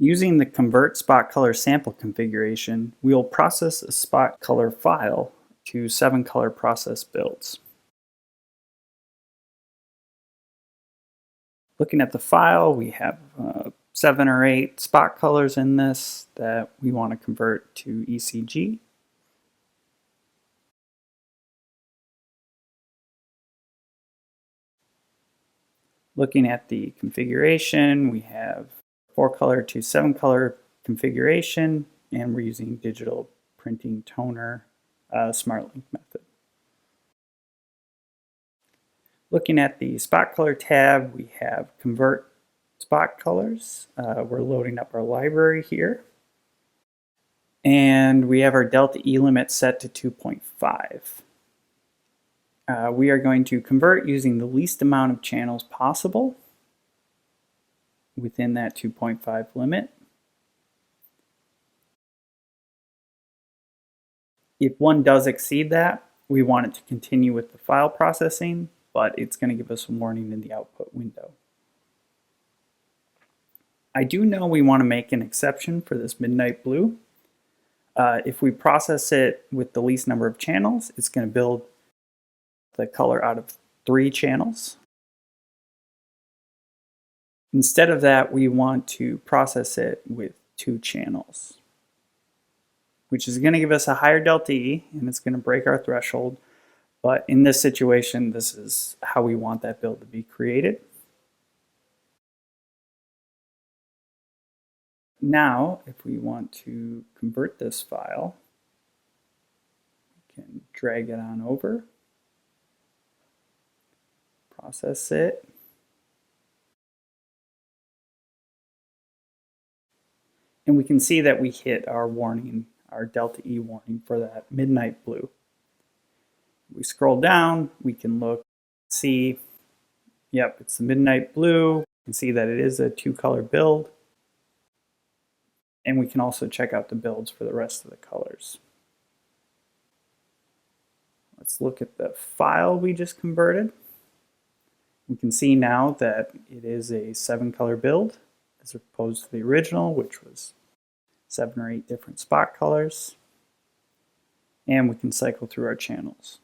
Using the Convert Spot Color Sample configuration, we will process a spot color file to 7 color process builds. Looking at the file, we have 7 or 8 spot colors in this that we want to convert to ECG. Looking at the configuration, we have 4 color to 7 color configuration, and we're using digital printing toner SmartLink method. Looking at the spot color tab, we have convert spot colors. We're loading up our library here. And we have our delta E limit set to 2.5. We are going to convert using the least amount of channels possible within that 2.5 limit. If one does exceed that, we want it to continue with the file processing, but it's going to give us a warning in the output window. I do know we want to make an exception for this midnight blue. If we process it with the least number of channels, it's going to build the color out of 3 channels. Instead of that, we want to process it with 2 channels, which is going to give us a higher delta E, and it's going to break our threshold. But in this situation, this is how we want that build to be created. Now, if we want to convert this file, we can drag it on over, process it, and we can see that we hit our warning, our delta E warning for that midnight blue. If we scroll down, we can look, see, yep, it's the midnight blue. You can see that it is a 2-color build. And we can also check out the builds for the rest of the colors. Let's look at the file we just converted. We can see now that it is a 7-color build as opposed to the original, which was 7 or 8 different spot colors. And we can cycle through our channels.